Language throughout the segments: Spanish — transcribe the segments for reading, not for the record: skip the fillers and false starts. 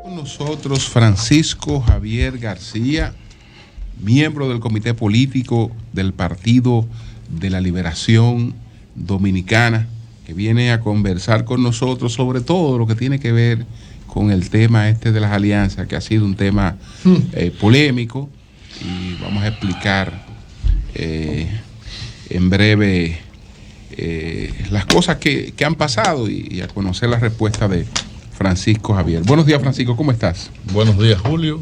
Con nosotros Francisco Javier García, miembro del Comité Político del Partido de la Liberación Dominicana, que viene a conversar con nosotros sobre todo lo que tiene que ver con el tema de las alianzas, que ha sido un tema polémico, y vamos a explicar en breve las cosas que han pasado y a conocer la respuesta de Francisco Javier. Buenos días, Francisco, ¿cómo estás? Buenos días, Julio.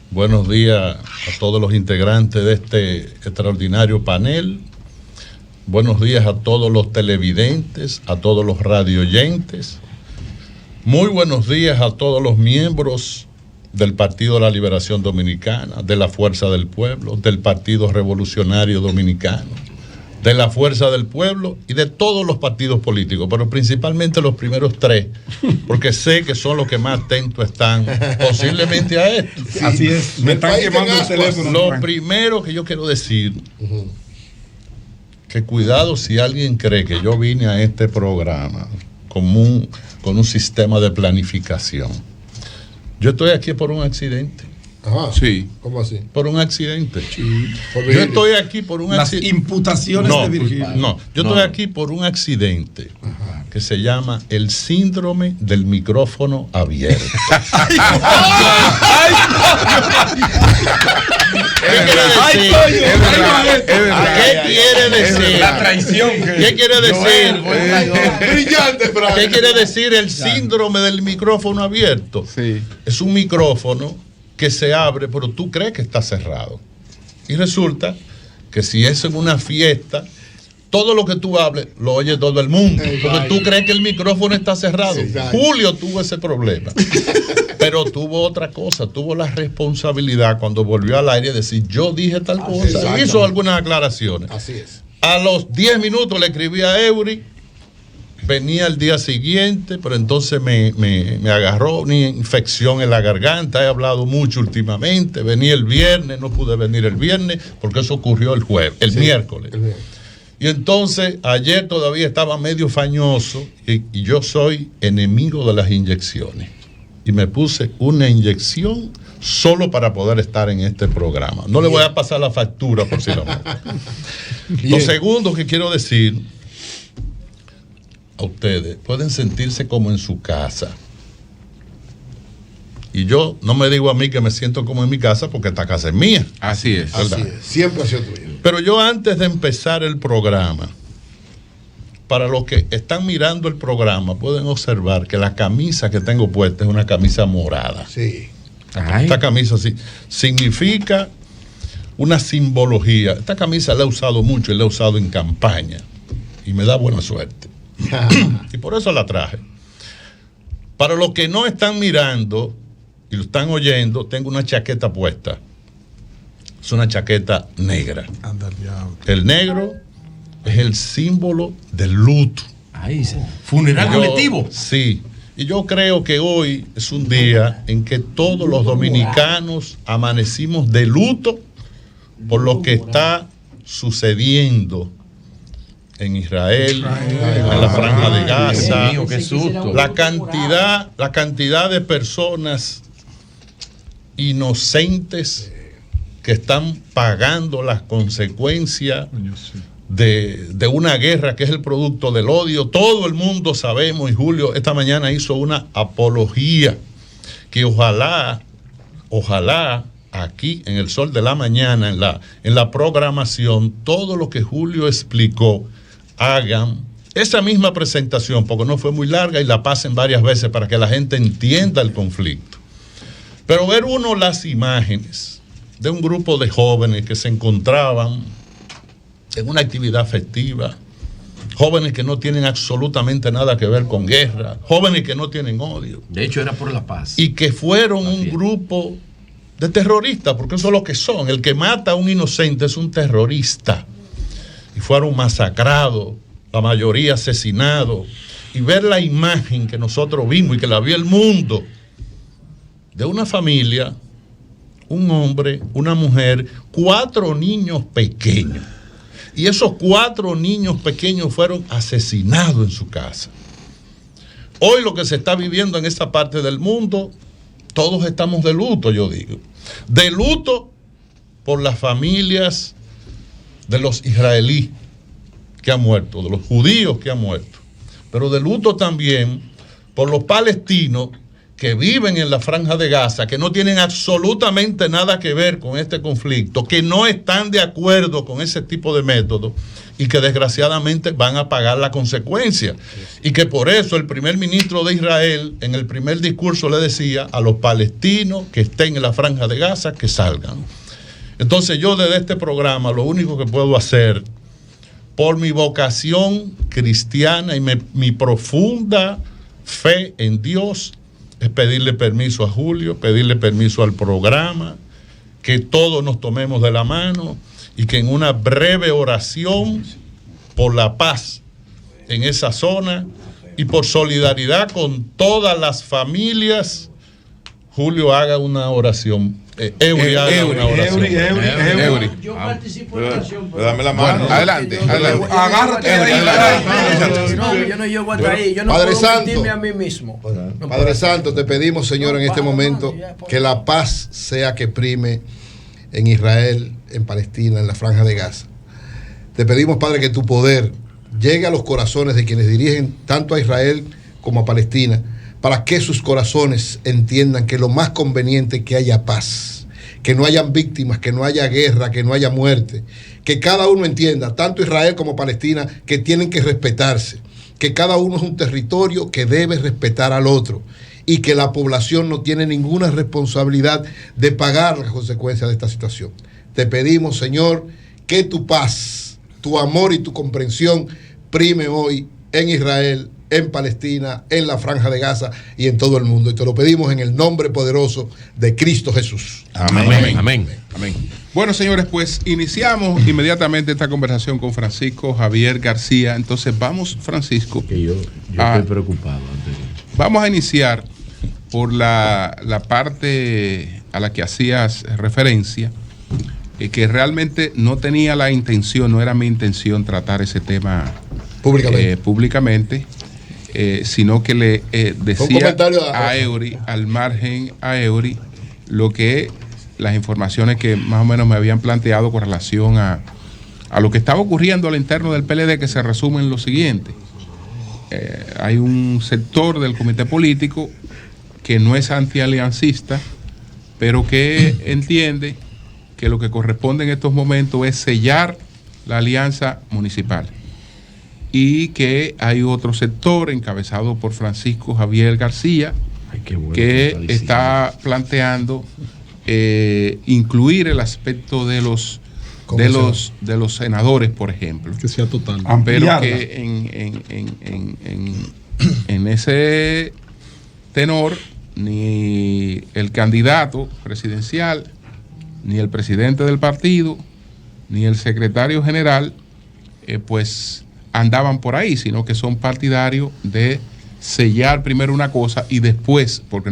Buenos días a todos los integrantes de este extraordinario panel. Buenos días a todos los televidentes, a todos los radioyentes. Muy buenos días a todos los miembros del Partido de la Liberación Dominicana, de la Fuerza del Pueblo, del Partido Revolucionario Dominicano, de la Fuerza del Pueblo y de todos los partidos políticos, pero principalmente los primeros tres, porque sé que son los que más atentos están posiblemente a esto. Sí, así es, me están quemando el teléfono. Lo primero que yo quiero decir, que cuidado si alguien cree que yo vine a este programa con un sistema de planificación. Yo estoy aquí por un accidente. Ajá. Sí. ¿Cómo así? Por un accidente. Sí. Yo estoy aquí por un accidente. Las imputaciones de Virgilio. Yo estoy aquí por un accidente que se llama el síndrome del micrófono abierto. ¿Qué quiere decir? La traición. ¿Qué quiere decir? Brillante, Frank. ¿Qué quiere decir el síndrome del micrófono abierto? Sí. Es un micrófono que se abre, pero tú crees que está cerrado. Y resulta que si es en una fiesta, todo lo que tú hables lo oye todo el mundo. Porque tú crees que el micrófono está cerrado. Julio tuvo ese problema. Pero tuvo otra cosa, tuvo la responsabilidad cuando volvió al aire de decir, yo dije tal cosa. Hizo algunas aclaraciones. Así es. A los 10 minutos le escribí a Eury. Venía el día siguiente, pero entonces me agarró una infección en la garganta. He hablado mucho últimamente. Venía el viernes, no pude venir el viernes porque eso ocurrió el miércoles. Y entonces ayer todavía estaba medio fañoso y yo soy enemigo de las inyecciones. Y me puse una inyección solo para poder estar en este programa. No le voy a pasar la factura por si no. Lo segundo que quiero decir a ustedes, pueden sentirse como en su casa. Y yo no me digo a mí que me siento como en mi casa porque esta casa es mía. Así es. Así es. Siempre ha sido tuyo. Pero yo antes de empezar el programa, para los que están mirando el programa, pueden observar que la camisa que tengo puesta es una camisa morada. Sí. Esta camisa sí significa una simbología. Esta camisa la he usado mucho y la he usado en campaña. Y me da buena suerte. Y por eso la traje. Para los que no están mirando y lo están oyendo, tengo una chaqueta puesta. Es una chaqueta negra. El negro es el símbolo del luto. Funeral colectivo. Sí. Y yo creo que hoy es un día en que todos los dominicanos amanecimos de luto por lo que está sucediendo en Israel, en la Franja de Gaza. Dios mío, qué susto. La cantidad de personas inocentes que están pagando las consecuencias de una guerra que es el producto del odio. Todo el mundo sabemos, y Julio esta mañana hizo una apología que ojalá aquí en el Sol de la Mañana, en la programación, todo lo que Julio explicó, hagan esa misma presentación, porque no fue muy larga, y la pasen varias veces para que la gente entienda el conflicto. Pero ver uno las imágenes de un grupo de jóvenes que se encontraban en una actividad festiva, jóvenes que no tienen absolutamente nada que ver con guerra, jóvenes que no tienen odio. De hecho, era por la paz. Y que fueron un grupo de terroristas, porque eso es lo que son. El que mata a un inocente es un terrorista. Y fueron masacrados, la mayoría asesinados. Y ver la imagen que nosotros vimos y que la vio el mundo, de una familia, un hombre, una mujer, 4 niños pequeños. Y esos 4 niños pequeños fueron asesinados en su casa. Hoy lo que se está viviendo en esta parte del mundo, todos estamos de luto, yo digo. De luto por las familias de los israelíes que han muerto, de los judíos que han muerto, pero de luto también por los palestinos que viven en la Franja de Gaza, que no tienen absolutamente nada que ver con este conflicto, que no están de acuerdo con ese tipo de método y que desgraciadamente van a pagar la consecuencia. Y que por eso el primer ministro de Israel en el primer discurso le decía a los palestinos que estén en la Franja de Gaza que salgan. Entonces yo desde este programa lo único que puedo hacer por mi vocación cristiana y mi profunda fe en Dios es pedirle permiso a Julio, pedirle permiso al programa, que todos nos tomemos de la mano y que en una breve oración por la paz en esa zona y por solidaridad con todas las familias, Julio haga una oración. Eury haga una oración. Eury. Yo participo en la oración. Dame la mano. Bueno, adelante. Agárrate. Yo no llego hasta ahí. Yo no Padre puedo Santo. mentirme a mí mismo. Padre Santo, te pedimos, Señor, en este momento que la paz sea que prime en Israel, en Palestina, en la Franja de Gaza. Te pedimos, Padre, que tu poder llegue a los corazones de quienes dirigen tanto a Israel como a Palestina, para que sus corazones entiendan que lo más conveniente es que haya paz, que no hayan víctimas, que no haya guerra, que no haya muerte, que cada uno entienda, tanto Israel como Palestina, que tienen que respetarse, que cada uno es un territorio que debe respetar al otro y que la población no tiene ninguna responsabilidad de pagar las consecuencias de esta situación. Te pedimos, Señor, que tu paz, tu amor y tu comprensión prime hoy en Israel, en Palestina, en la Franja de Gaza y en todo el mundo. Y te lo pedimos en el nombre poderoso de Cristo Jesús. Amén. Amén. Amén. Bueno, señores, pues iniciamos inmediatamente esta conversación con Francisco Javier García. Entonces vamos, Francisco. Que yo estoy preocupado. Vamos a iniciar por la parte a la que hacías referencia, que realmente no tenía la intención, no era mi intención tratar ese tema públicamente. Sino que le decía a Eury, al margen a Eury, lo que las informaciones que más o menos me habían planteado con relación a lo que estaba ocurriendo al interno del PLD, que se resume en lo siguiente. Hay un sector del comité político que no es antialiancista, pero que entiende que lo que corresponde en estos momentos es sellar la alianza municipal. Y que hay otro sector encabezado por Francisco Javier García que está planteando incluir el aspecto de los senadores, por ejemplo. Que sea total. Pero que en ese tenor ni el candidato presidencial, ni el presidente del partido, ni el secretario general, pues andaban por ahí, sino que son partidarios de sellar primero una cosa y después, porque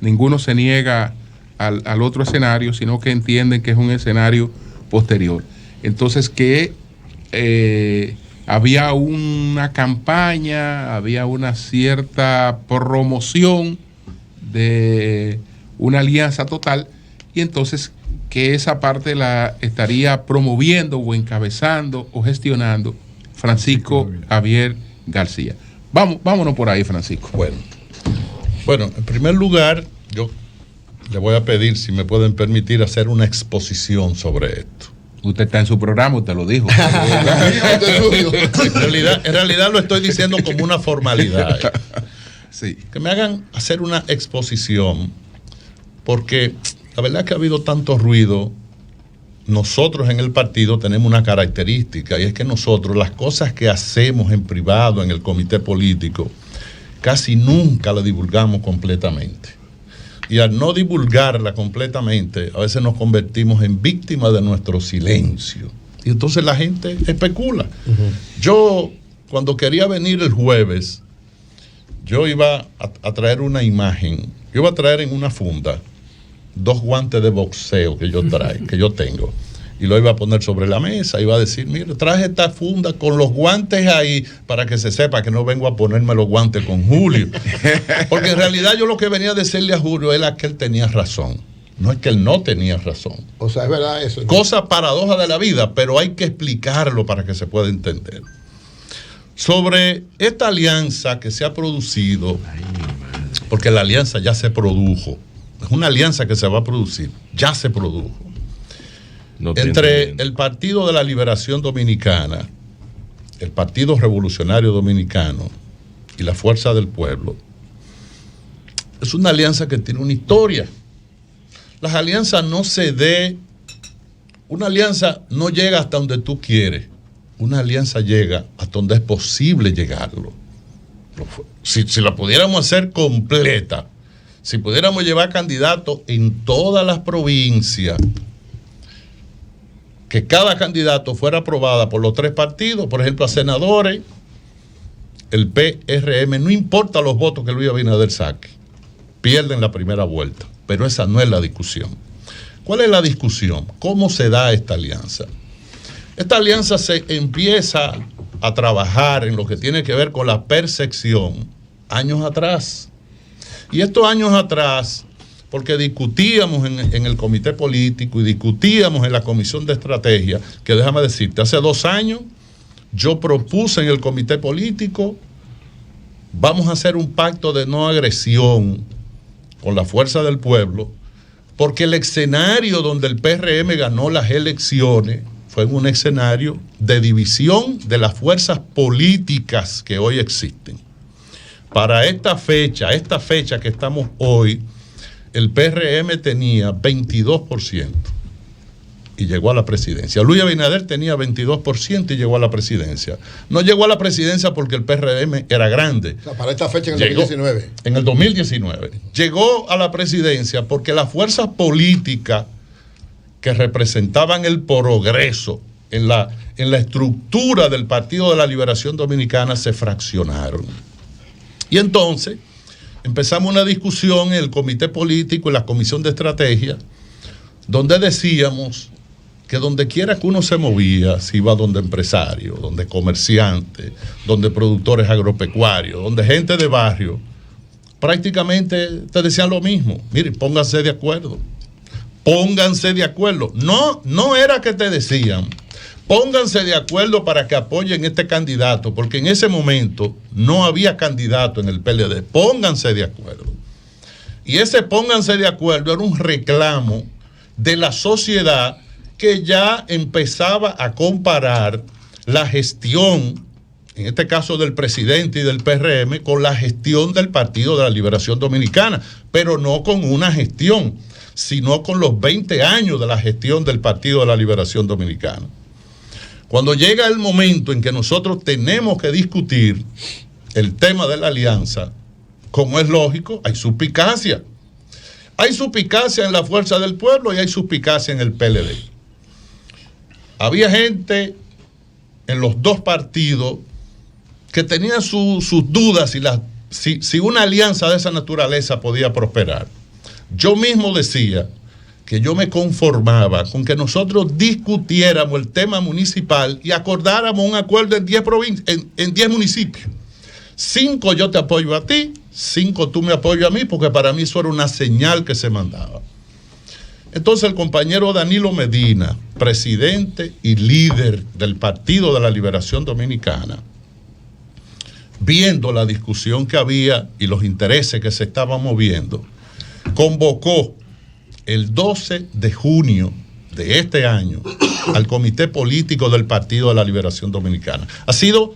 ninguno se niega al otro escenario, sino que entienden que es un escenario posterior. Entonces que había una campaña, había una cierta promoción de una alianza total, y entonces que esa parte la estaría promoviendo o encabezando o gestionando Francisco Javier García. Vámonos por ahí, Francisco. Bueno, en primer lugar, yo le voy a pedir si me pueden permitir hacer una exposición sobre esto. Usted está en su programa, usted lo dijo. En realidad lo estoy diciendo como una formalidad. Sí. Que me hagan hacer una exposición, porque la verdad es que ha habido tanto ruido. Nosotros en el partido tenemos una característica, y es que nosotros las cosas que hacemos en privado en el comité político casi nunca las divulgamos completamente. Y al no divulgarla completamente, a veces nos convertimos en víctimas de nuestro silencio. Y entonces la gente especula. Yo, cuando quería venir el jueves, yo iba a traer una imagen. Yo iba a traer en una funda 2 guantes de boxeo que yo tengo. y lo iba a poner sobre la mesa, iba a decir, mire, traje esta funda con los guantes ahí para que se sepa que no vengo a ponerme los guantes con Julio. Porque en realidad yo lo que venía a decirle a Julio era que él tenía razón, no es que él no tenía razón. O sea, es verdad eso, ¿no? Cosa paradoja de la vida, pero hay que explicarlo para que se pueda entender. Sobre esta alianza que se ha producido, porque la alianza ya se produjo, es una alianza que se va a producir, ya se produjo. No entre el Partido de la Liberación Dominicana, el Partido Revolucionario Dominicano y la Fuerza del Pueblo. Es una alianza que tiene una historia. Las alianzas una alianza no llega hasta donde tú quieres, una alianza llega hasta donde es posible llegarlo. Si la pudiéramos hacer completa, si pudiéramos llevar candidatos en todas las provincias, que cada candidato fuera aprobada por los 3 partidos, por ejemplo, a senadores, el PRM, no importa los votos que Luis Abinader saque, pierden la primera vuelta, pero esa no es la discusión. ¿Cuál es la discusión? ¿Cómo se da esta alianza? Esta alianza se empieza a trabajar en lo que tiene que ver con la percepción años atrás. Y estos años atrás, porque discutíamos en el comité político y discutíamos en la comisión de estrategia, que déjame decirte, hace 2 años yo propuse en el comité político, vamos a hacer un pacto de no agresión con la Fuerza del Pueblo, porque el escenario donde el PRM ganó las elecciones fue en un escenario de división de las fuerzas políticas que hoy existen. Para esta fecha que estamos hoy, el PRM tenía 22% y llegó a la presidencia. Luis Abinader tenía 22% y llegó a la presidencia. No llegó a la presidencia porque el PRM era grande. O sea, para esta fecha en el 2019. En el 2019. Llegó a la presidencia porque las fuerzas políticas que representaban el progreso en la estructura del Partido de la Liberación Dominicana se fraccionaron. Y entonces empezamos una discusión en el comité político y la comisión de estrategia, donde decíamos que donde quiera que uno se movía, si iba donde empresarios, donde comerciantes, donde productores agropecuarios, donde gente de barrio, prácticamente te decían lo mismo. Miren, pónganse de acuerdo. Pónganse de acuerdo. No era que te decían, pónganse de acuerdo para que apoyen este candidato, porque en ese momento no había candidato en el PLD. Pónganse de acuerdo. Y ese pónganse de acuerdo era un reclamo de la sociedad que ya empezaba a comparar la gestión, en este caso del presidente y del PRM, con la gestión del Partido de la Liberación Dominicana, pero no con una gestión, sino con los 20 años de la gestión del Partido de la Liberación Dominicana. Cuando llega el momento en que nosotros tenemos que discutir el tema de la alianza, como es lógico, hay suspicacia. Hay suspicacia en la Fuerza del Pueblo y hay suspicacia en el PLD. Había gente en los 2 partidos que tenía sus dudas si una alianza de esa naturaleza podía prosperar. Yo mismo decía que yo me conformaba con que nosotros discutiéramos el tema municipal y acordáramos un acuerdo en 10 municipios. 5 yo te apoyo a ti, 5 tú me apoyas a mí, porque para mí eso era una señal que se mandaba. Entonces el compañero Danilo Medina, presidente y líder del Partido de la Liberación Dominicana, viendo la discusión que había y los intereses que se estaban moviendo, convocó el 12 de junio de este año al Comité Político del Partido de la Liberación Dominicana. Ha sido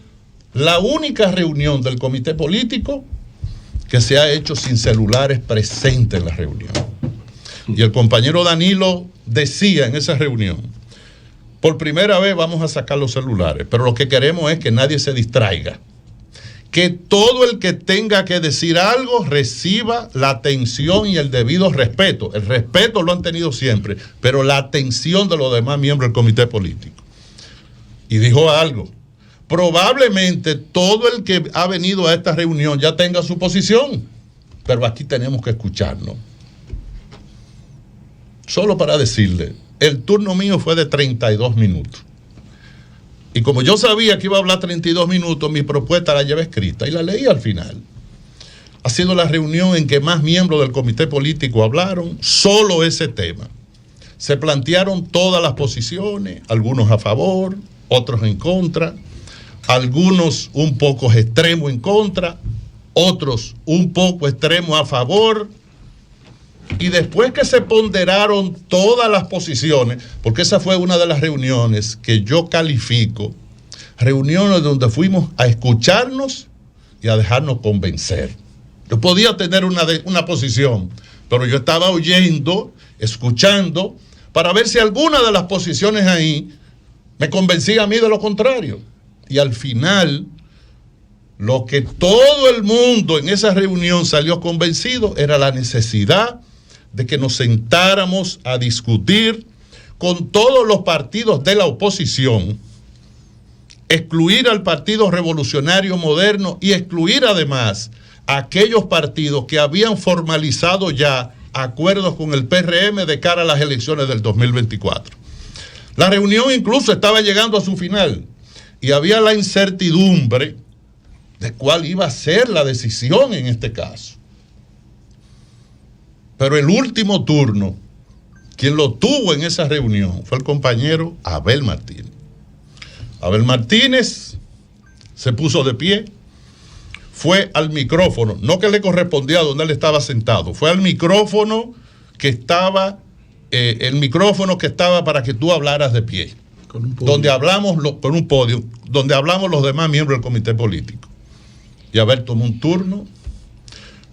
la única reunión del Comité Político que se ha hecho sin celulares presentes en la reunión. Y el compañero Danilo decía en esa reunión, por primera vez vamos a sacar los celulares, pero lo que queremos es que nadie se distraiga. Que todo el que tenga que decir algo reciba la atención y el debido respeto. El respeto lo han tenido siempre, pero la atención de los demás miembros del comité político. Y dijo algo. Probablemente todo el que ha venido a esta reunión ya tenga su posición, pero aquí tenemos que escucharnos. Solo para decirle, el turno mío fue de 32 minutos. Y como yo sabía que iba a hablar 32 minutos, mi propuesta la llevé escrita y la leí al final. Ha sido la reunión en que más miembros del comité político hablaron, solo ese tema. Se plantearon todas las posiciones, algunos a favor, otros en contra, algunos un poco extremo en contra, otros un poco extremo a favor. Y después que se ponderaron todas las posiciones, porque esa fue una de las reuniones que yo califico, reuniones donde fuimos a escucharnos y a dejarnos convencer. Yo podía tener una posición, pero yo estaba oyendo, escuchando, para ver si alguna de las posiciones ahí me convencía a mí de lo contrario. Y al final, lo que todo el mundo en esa reunión salió convencido era la necesidad de que nos sentáramos a discutir con todos los partidos de la oposición, excluir al Partido Revolucionario Moderno y excluir además a aquellos partidos que habían formalizado ya acuerdos con el PRM de cara a las elecciones del 2024. La reunión incluso estaba llegando a su final y había la incertidumbre de cuál iba a ser la decisión en este caso. Pero el último turno, quien lo tuvo en esa reunión fue el compañero Abel Martínez. Abel Martínez se puso de pie, fue al micrófono, no que le correspondía a donde él estaba sentado, fue al micrófono que estaba, el micrófono que estaba para que tú hablaras de pie, donde hablamos con un podio, donde hablamos los demás miembros del comité político. Y Abel tomó un turno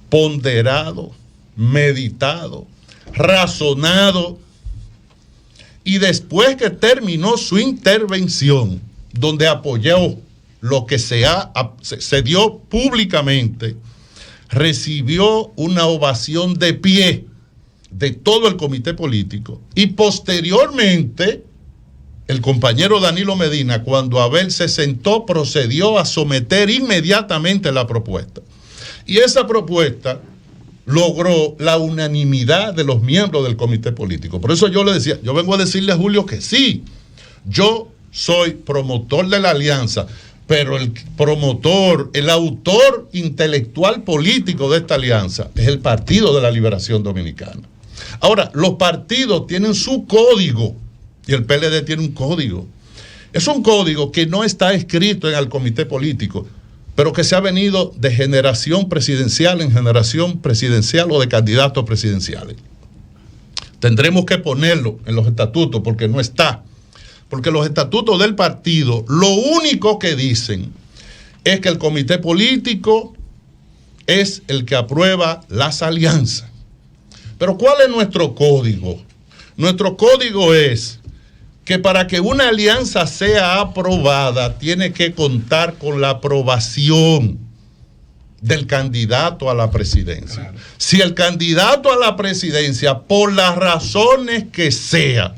ponderado, meditado, razonado, y después que terminó su intervención, donde apoyó lo que se dio públicamente, recibió una ovación de pie de todo el comité político, y posteriormente el compañero Danilo Medina, cuando Abel se sentó, procedió a someter inmediatamente la propuesta, y esa propuesta logró la unanimidad de los miembros del comité político. Por eso yo le decía, yo vengo a decirle a Julio que sí, yo soy promotor de la alianza, pero el promotor, el autor intelectual político de esta alianza es el Partido de la Liberación Dominicana. Ahora, los partidos tienen su código y el PLD tiene un código. Es un código que no está escrito en el comité político, pero que se ha venido de generación presidencial en generación presidencial o de candidatos presidenciales. Tendremos que ponerlo en los estatutos porque no está. Porque los estatutos del partido lo único que dicen es que el comité político es el que aprueba las alianzas. Pero ¿cuál es nuestro código? Nuestro código es que para que una alianza sea aprobada tiene que contar con la aprobación del candidato a la presidencia. Claro. Si el candidato a la presidencia, por las razones que sea,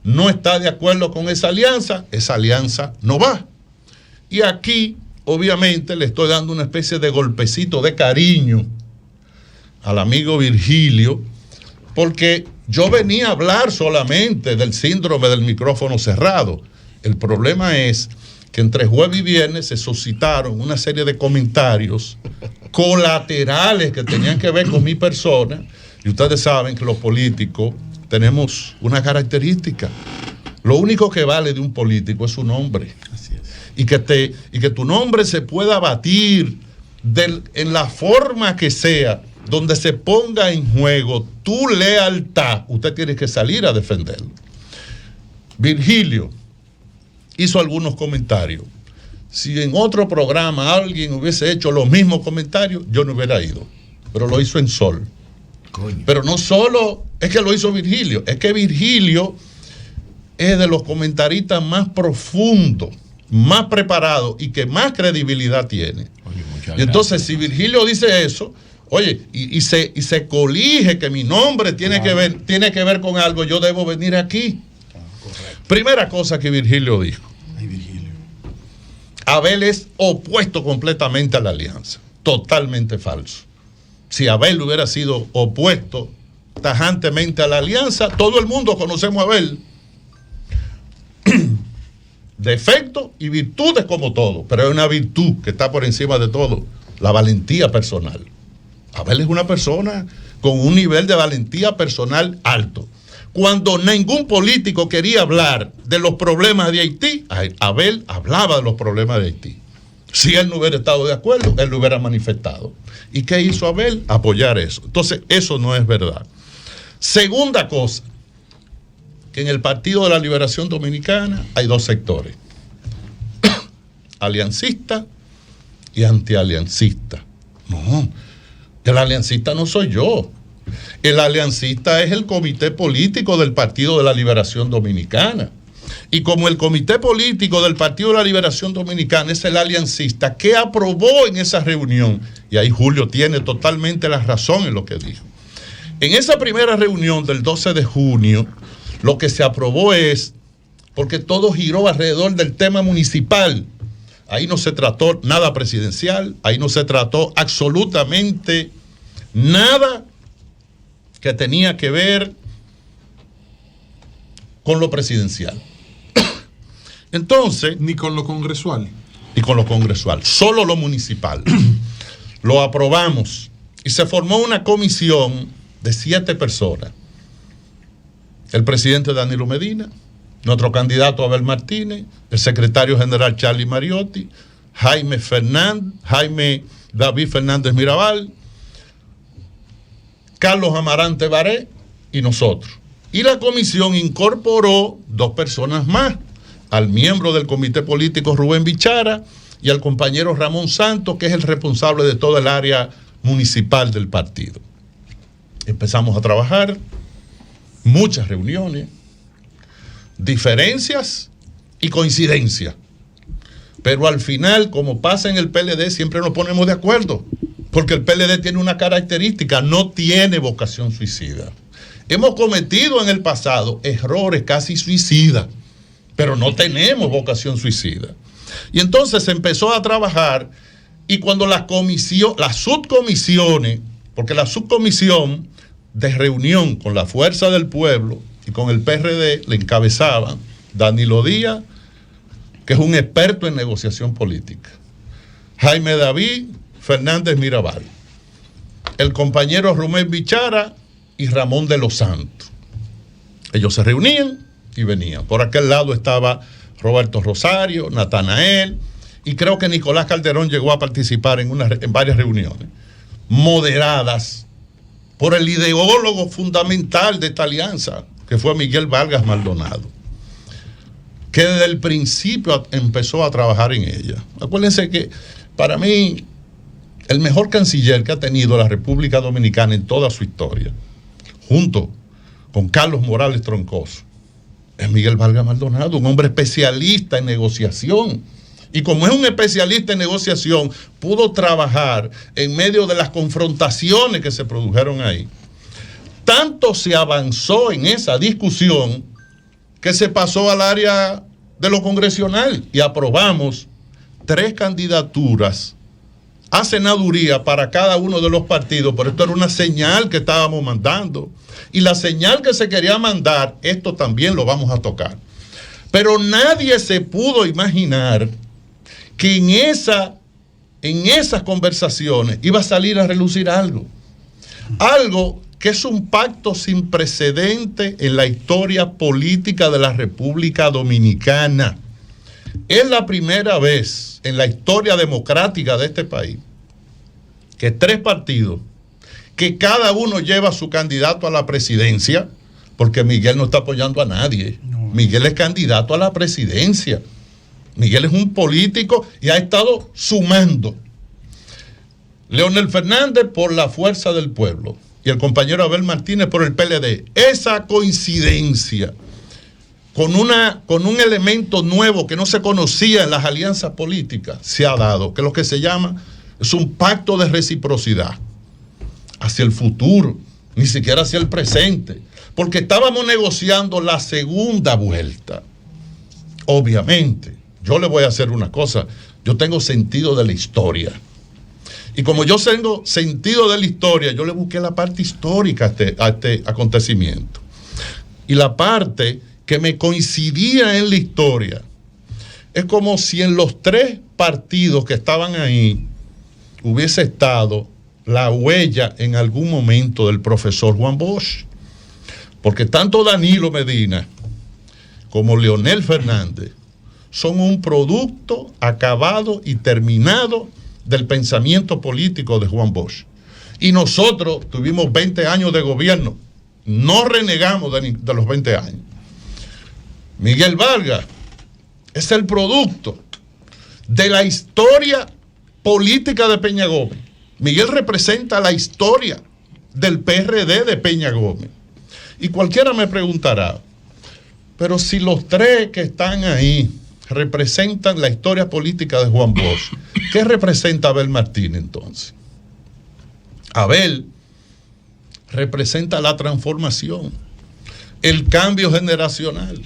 no está de acuerdo con esa alianza no va. Y aquí, obviamente, le estoy dando una especie de golpecito de cariño al amigo Virgilio, porque yo venía a hablar solamente del síndrome del micrófono cerrado. El problema es que entre jueves y viernes se suscitaron una serie de comentarios colaterales que tenían que ver con mi persona, y ustedes saben que los políticos tenemos una característica. Lo único que vale de un político es su nombre. Así es. Y que tu nombre se pueda batir en la forma que sea, donde se ponga en juego tu lealtad, usted tiene que salir a defenderlo. Virgilio hizo algunos comentarios. Si en otro programa alguien hubiese hecho los mismos comentarios, yo no hubiera ido. Pero lo hizo en Sol. Coño. Pero no solo es que lo hizo Virgilio, es que Virgilio es de los comentaristas más profundos, más preparados y que más credibilidad tiene. Oye, y entonces, si Virgilio dice eso, oye, y se colige que mi nombre tiene que ver con algo, yo debo venir aquí. Primera cosa que Virgilio dijo. Ay, Virgilio. Abel es opuesto completamente a la alianza. Totalmente falso. Si Abel hubiera sido opuesto tajantemente a la alianza. Todo el mundo conocemos a Abel. Defectos y virtudes como todo, pero hay una virtud que está por encima de todo: la valentía personal. Abel es una persona con un nivel de valentía personal alto. Cuando ningún político quería hablar de los problemas de Haití, Abel hablaba de los problemas de Haití. Si él no hubiera estado de acuerdo, él lo hubiera manifestado. ¿Y qué hizo Abel? Apoyar eso. Entonces, eso no es verdad. Segunda cosa, que en el Partido de la Liberación Dominicana hay dos sectores: aliancista y antialiancista. No, el aliancista no soy yo. El aliancista es el comité político del Partido de la Liberación Dominicana. Y como el comité político del Partido de la Liberación Dominicana es el aliancista que aprobó en esa reunión, y ahí Julio tiene totalmente la razón en lo que dijo. En esa primera reunión del 12 de junio, lo que se aprobó es, porque todo giró alrededor del tema municipal. Ahí no se trató nada presidencial, ahí no se trató absolutamente nada que tenía que ver con lo presidencial. Entonces, ni con lo congresual. Y con lo congresual, solo lo municipal. Lo aprobamos y se formó una comisión de 7 personas. El presidente Danilo Medina, nuestro candidato Abel Martínez, el secretario general Charlie Mariotti, Jaime David Fernández Mirabal, Carlos Amarante Baré y nosotros. Y la comisión incorporó 2 personas más: al miembro del comité político Rubén Bichara y al compañero Ramón Santos, que es el responsable de toda el área municipal del partido. Empezamos a trabajar, muchas reuniones, diferencias y coincidencias. Pero al final, como pasa en el PLD, siempre nos ponemos de acuerdo, porque el PLD tiene una característica: no tiene vocación suicida. Hemos cometido en el pasado errores casi suicidas, pero no tenemos vocación suicida. Y entonces se empezó a trabajar, y cuando las subcomisiones, porque la subcomisión de reunión con la Fuerza del Pueblo y con el PRD le encabezaban Danilo Díaz, que es un experto en negociación política, Jaime David Fernández Mirabal, el compañero Rubén Bichara y Ramón de los Santos. Ellos se reunían y venían. Por aquel lado estaba Roberto Rosario, Natanael, y creo que Nicolás Calderón llegó a participar en varias reuniones moderadas por el ideólogo fundamental de esta alianza, que fue Miguel Vargas Maldonado, que desde el principio empezó a trabajar en ella. Acuérdense que para mí el mejor canciller que ha tenido la República Dominicana en toda su historia, junto con Carlos Morales Troncoso, es Miguel Vargas Maldonado, un hombre especialista en negociación. Y como es un especialista en negociación, pudo trabajar en medio de las confrontaciones que se produjeron ahí. Tanto se avanzó en esa discusión que se pasó al área de lo congresional y aprobamos 3 candidaturas a senaduría para cada uno de los partidos, pero esto era una señal que estábamos mandando. Y la señal que se quería mandar, esto también lo vamos a tocar. Pero nadie se pudo imaginar que en esas conversaciones iba a salir a relucir algo que es un pacto sin precedente en la historia política de la República Dominicana. Es la primera vez en la historia democrática de este país que 3 partidos, que cada uno lleva a su candidato a la presidencia, porque Miguel no está apoyando a nadie. Miguel es candidato a la presidencia. Miguel es un político y ha estado sumando. Leonel Fernández por la Fuerza del Pueblo y el compañero Abel Martínez por el PLD. Esa coincidencia con un elemento nuevo que no se conocía en las alianzas políticas se ha dado, que es lo que se llama, es un pacto de reciprocidad hacia el futuro, ni siquiera hacia el presente, porque estábamos negociando la segunda vuelta. Obviamente, yo le voy a hacer una cosa: yo tengo sentido de la historia, Y como yo tengo sentido de la historia, yo le busqué la parte histórica a este acontecimiento. Y la parte que me coincidía en la historia es como si en los 3 partidos que estaban ahí hubiese estado la huella en algún momento del profesor Juan Bosch. Porque tanto Danilo Medina como Leonel Fernández son un producto acabado y terminado del pensamiento político de Juan Bosch. Y nosotros tuvimos 20 años de gobierno. No renegamos de los 20 años. Miguel Vargas es el producto de la historia política de Peña Gómez. Miguel representa la historia del PRD de Peña Gómez. Y cualquiera me preguntará, pero si los 3 que están ahí representan la historia política de Juan Bosch, ¿qué representa Abel Martínez entonces? Abel representa la transformación, el cambio generacional,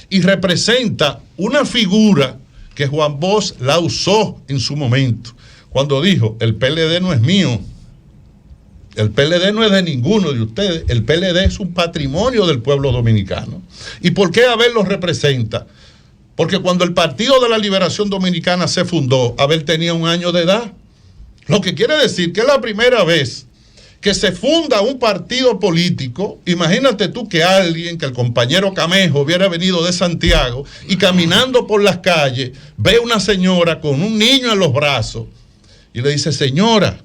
y representa una figura que Juan Bosch la usó en su momento, cuando dijo, el PLD no es mío, el PLD no es de ninguno de ustedes, el PLD es un patrimonio del pueblo dominicano. ¿Y por qué Abel lo representa? Porque cuando el Partido de la Liberación Dominicana se fundó, Abel tenía 1 año de edad. Lo que quiere decir que es la primera vez que se funda un partido político. Imagínate tú que alguien, que el compañero Camejo hubiera venido de Santiago y caminando por las calles, ve una señora con un niño en los brazos y le dice, señora,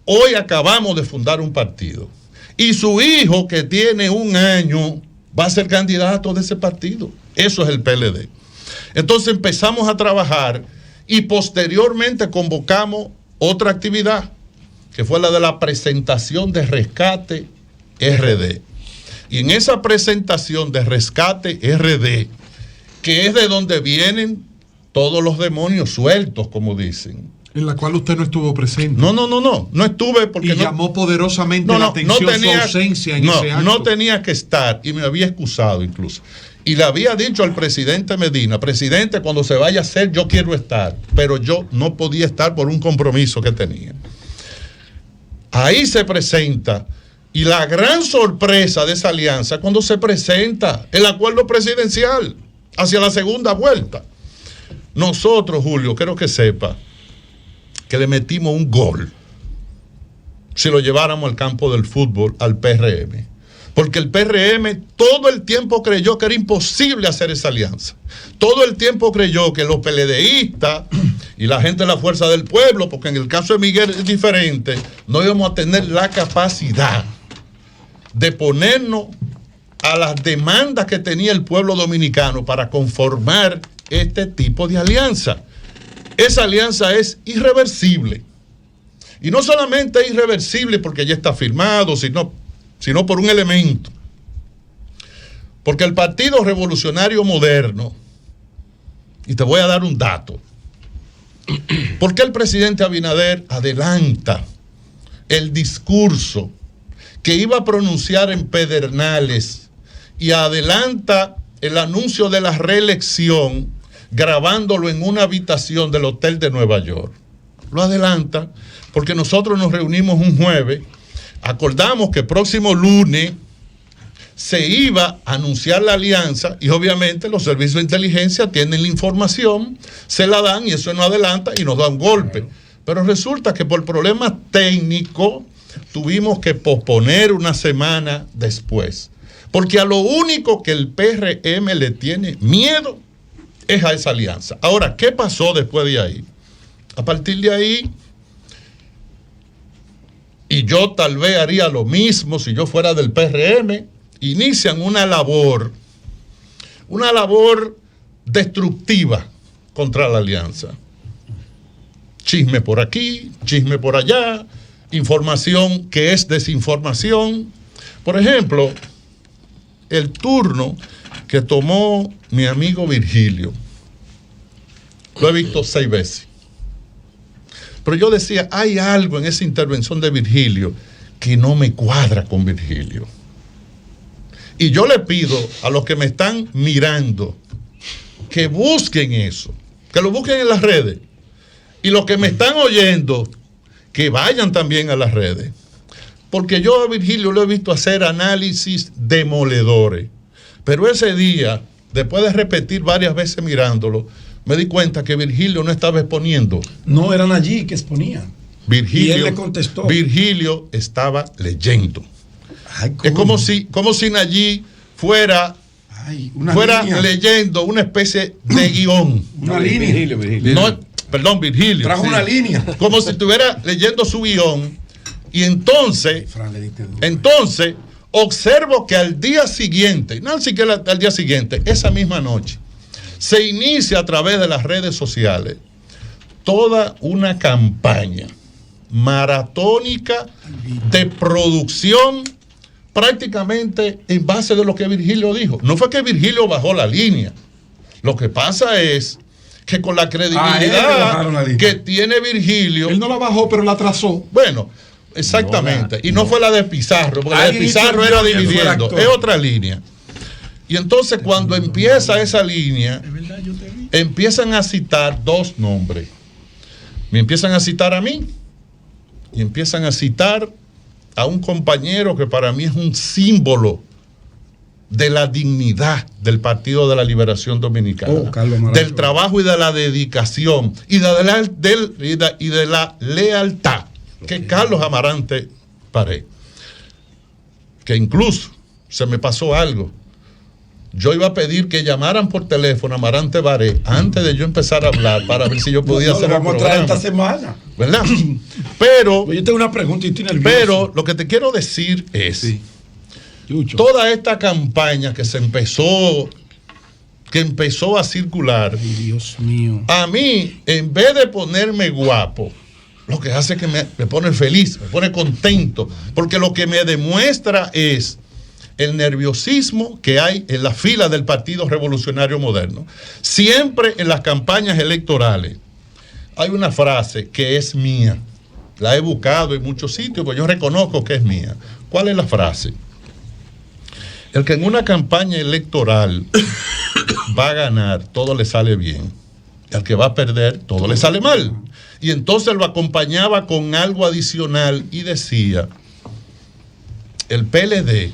hoy acabamos de fundar un partido y su hijo que tiene 1 año va a ser candidato de ese partido. Eso es el PLD. Entonces empezamos a trabajar y posteriormente convocamos otra actividad, que fue la de la presentación de Rescate RD. Y en esa presentación de Rescate RD, que es de donde vienen todos los demonios sueltos, como dicen. En la cual usted no estuvo presente. No estuve porque... Y llamó poderosamente la atención su ausencia en ese acto. No tenía que estar y me había excusado incluso. Y le había dicho al presidente Medina, presidente, cuando se vaya a hacer yo quiero estar, pero yo no podía estar por un compromiso que tenía. Ahí se presenta, y la gran sorpresa de esa alianza, cuando se presenta el acuerdo presidencial hacia la segunda vuelta. Nosotros, Julio, quiero que sepa que le metimos un gol si lo lleváramos al campo del fútbol al PRM. Porque el PRM todo el tiempo creyó que era imposible hacer esa alianza. Todo el tiempo creyó que los PLDistas y la gente de la Fuerza del Pueblo, porque en el caso de Miguel es diferente, no íbamos a tener la capacidad de ponernos a las demandas que tenía el pueblo dominicano para conformar este tipo de alianza. Esa alianza es irreversible. Y no solamente es irreversible porque ya está firmado, sino por un elemento. Porque el Partido Revolucionario Moderno, y te voy a dar un dato, ¿por qué el presidente Abinader adelanta el discurso que iba a pronunciar en Pedernales y adelanta el anuncio de la reelección grabándolo en una habitación del hotel de Nueva York? Lo adelanta porque nosotros nos reunimos un jueves, acordamos que el próximo lunes se iba a anunciar la alianza y obviamente los servicios de inteligencia tienen la información, se la dan y eso no adelanta y nos da un golpe. Pero resulta que por problemas técnicos tuvimos que posponer una semana después. Porque a lo único que el PRM le tiene miedo es a esa alianza. Ahora, ¿qué pasó después de ahí? A partir de ahí, y yo tal vez haría lo mismo si yo fuera del PRM, inician una labor destructiva contra la alianza. Chisme por aquí, chisme por allá, información que es desinformación. Por ejemplo, el turno que tomó mi amigo Virgilio, lo he visto 6 veces. Pero yo decía, hay algo en esa intervención de Virgilio que no me cuadra con Virgilio. Y yo le pido a los que me están mirando que busquen eso, que lo busquen en las redes. Y los que me están oyendo, que vayan también a las redes. Porque yo a Virgilio lo he visto hacer análisis demoledores. Pero ese día, después de repetir varias veces mirándolo, me di cuenta que Virgilio no estaba exponiendo. No, eran allí que exponían. Virgilio, y él le contestó. Virgilio estaba leyendo. Ay, es como si Nayib fuera leyendo una especie de guión. Una línea. Virgilio. No, perdón, Virgilio. Trajo una línea. Como si estuviera leyendo su guión. Y entonces observo que al día siguiente, no siquiera al día siguiente, esa misma noche, se inicia a través de las redes sociales toda una campaña maratónica de producción prácticamente en base de lo que Virgilio dijo. No fue que Virgilio bajó la línea. Lo que pasa es que con la credibilidad que tiene Virgilio... Él no la bajó, pero la trazó. Bueno, exactamente. Y no fue la de Pizarro, porque la de Pizarro era dividiendo. Es otra línea. Y entonces cuando empieza esa línea, empiezan a citar dos nombres. Me empiezan a citar a mí y empiezan a citar a un compañero que para mí es un símbolo de la dignidad del Partido de la Liberación Dominicana, del trabajo y de la dedicación y de la lealtad, que es Carlos Amarante Baré. Que incluso se me pasó algo. Yo iba a pedir que llamaran por teléfono a Amarante Baré antes de yo empezar a hablar para ver si yo podía hacer el programa. Vamos a traer esta semana. ¿Verdad? Pero yo tengo una pregunta y estoy nervioso. Pero lo que te quiero decir es toda esta campaña que empezó a circular. Ay, Dios mío. A mí, en vez de ponerme guapo, lo que hace es que me pone feliz, me pone contento, porque lo que me demuestra es el nerviosismo que hay en la fila del Partido Revolucionario Moderno. Siempre en las campañas electorales hay una frase que es mía. La he buscado en muchos sitios, pues yo reconozco que es mía. ¿Cuál es la frase? El que en una campaña electoral va a ganar, todo le sale bien. Y al que va a perder, todo le sale mal. Y entonces lo acompañaba con algo adicional y decía, al PLD,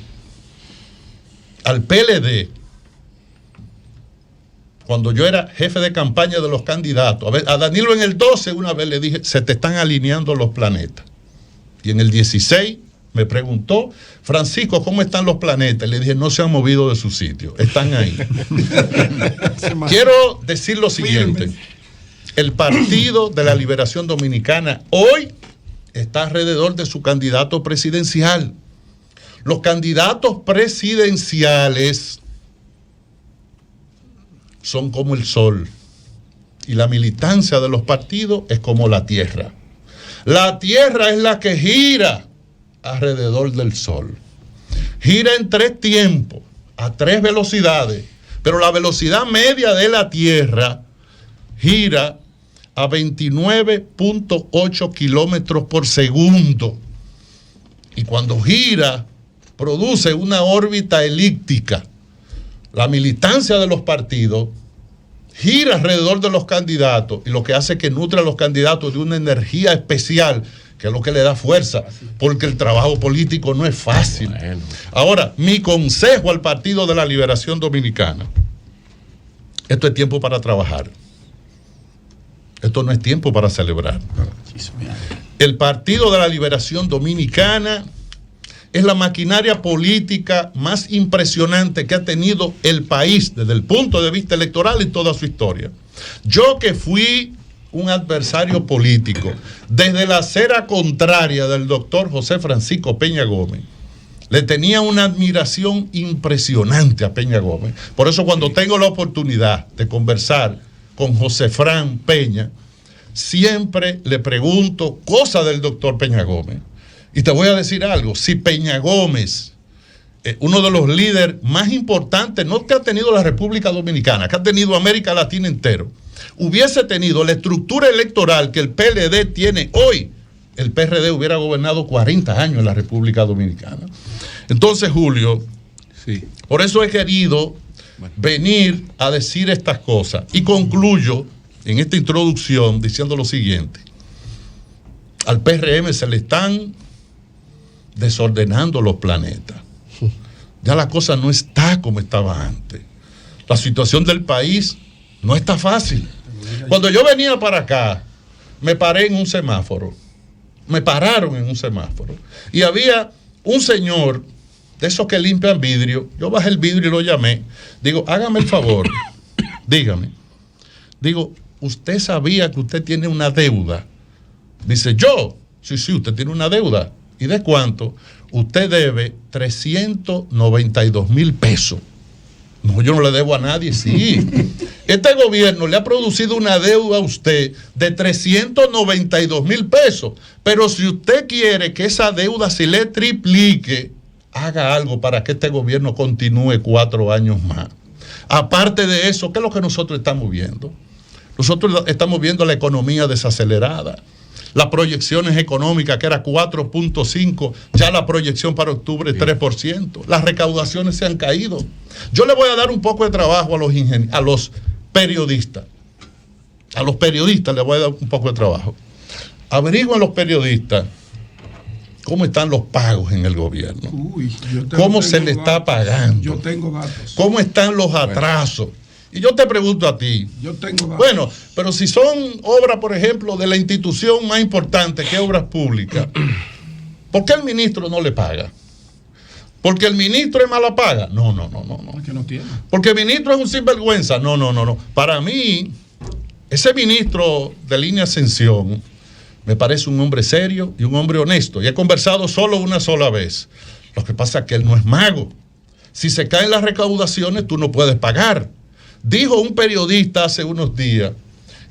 cuando yo era jefe de campaña de los candidatos, a Danilo en el 12 una vez le dije, se te están alineando los planetas. Y en el 16 me preguntó, Francisco, ¿cómo están los planetas? Le dije, no se han movido de su sitio, están ahí. Quiero decir lo siguiente, el Partido de la Liberación Dominicana hoy está alrededor de su candidato presidencial. Los candidatos presidenciales son como el sol y la militancia de los partidos es como la tierra. La tierra es la que gira alrededor del sol. Gira en 3 tiempos, a 3 velocidades, pero la velocidad media de la tierra gira a 29.8 kilómetros por segundo. Y cuando gira, produce una órbita elíptica. La militancia de los partidos gira alrededor de los candidatos y lo que hace es que nutre a los candidatos de una energía especial, que es lo que le da fuerza, porque el trabajo político no es fácil. Bueno. Ahora, mi consejo al Partido de la Liberación Dominicana, esto es tiempo para trabajar. Esto no es tiempo para celebrar. El Partido de la Liberación Dominicana es la maquinaria política más impresionante que ha tenido el país desde el punto de vista electoral en toda su historia. Yo que fui un adversario político desde la acera contraria del doctor José Francisco Peña Gómez, le tenía una admiración impresionante a Peña Gómez. Por eso cuando tengo la oportunidad de conversar con José Fran Peña, siempre le pregunto cosas del doctor Peña Gómez. Y te voy a decir algo, si Peña Gómez, uno de los líderes más importantes, no que ha tenido la República Dominicana, que ha tenido América Latina entero, hubiese tenido la estructura electoral que el PLD tiene hoy, el PRD hubiera gobernado 40 años en la República Dominicana. Entonces, Julio, sí, por eso he querido venir a decir estas cosas. Y concluyo en esta introducción diciendo lo siguiente. Al PRM se le están desordenando los planetas. Ya la cosa no está como estaba antes. La situación del país no está fácil. Cuando yo venía para acá, me paré en un semáforo. Me pararon en un semáforo. Y había un señor de esos que limpian vidrio. Yo bajé el vidrio y lo llamé. Digo, hágame el favor. Dígame. Digo, ¿usted sabía que usted tiene una deuda? Dice, ¿yo? Sí, usted tiene una deuda. ¿Y de cuánto? Usted debe 392,000 pesos. No, yo no le debo a nadie, sí. Este gobierno le ha producido una deuda a usted de 392,000 pesos. Pero si usted quiere que esa deuda se le triplique, haga algo para que este gobierno continúe 4 años más. Aparte de eso, ¿qué es lo que nosotros estamos viendo? Nosotros estamos viendo la economía desacelerada. Las proyecciones económicas, que era 4.5, ya la proyección para octubre es 3%. Las recaudaciones se han caído. Yo le voy a dar un poco de trabajo a los periodistas. A los periodistas les voy a dar un poco de trabajo. Averigüen los periodistas cómo están los pagos en el gobierno. Cómo se le está pagando. Yo tengo datos. Cómo están los atrasos. Y yo te pregunto a ti. Yo tengo datos. Bueno, pero si son obras, por ejemplo, de la institución más importante que obras públicas, ¿por qué el ministro no le paga? ¿Porque el ministro es mala paga? No. Porque no tiene. ¿Porque el ministro es un sinvergüenza? No. Para mí, ese ministro de Línea Ascensión me parece un hombre serio y un hombre honesto. Y he conversado solo una sola vez. Lo que pasa es que él no es mago. Si se caen las recaudaciones, tú no puedes pagar. Dijo un periodista hace unos días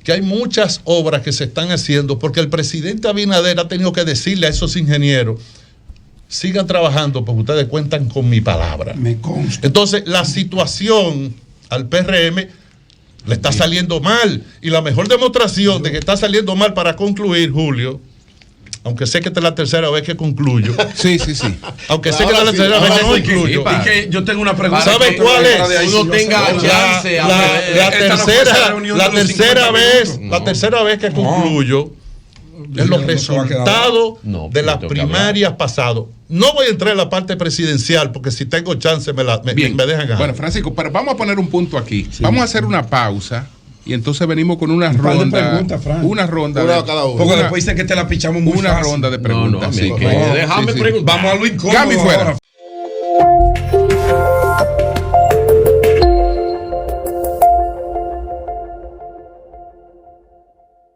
que hay muchas obras que se están haciendo porque el presidente Abinader ha tenido que decirle a esos ingenieros, sigan trabajando porque ustedes cuentan con mi palabra. Me consta. Entonces, la situación al PRM le está saliendo mal. Y la mejor demostración de que está saliendo mal, para concluir, Julio, aunque sé que esta es la tercera vez que concluyo. Sí. Aunque sé que esta es la tercera vez que concluyo. Y que yo tengo una pregunta. ¿Sabe cuál es? Uno tenga chance. La tercera vez que concluyo es los resultados de las primarias pasadas. No voy a entrar en la parte presidencial porque si tengo chance me dejan ganar. Bueno, Francisco, pero vamos a poner un punto aquí. Sí. Vamos a hacer una pausa. Y entonces venimos con una ronda. Una ronda de cada uno. Porque después dice que te la pichamos muy una fácil. Ronda de preguntas. Déjame preguntar. Vamos a lo incómodo. Cami fuera.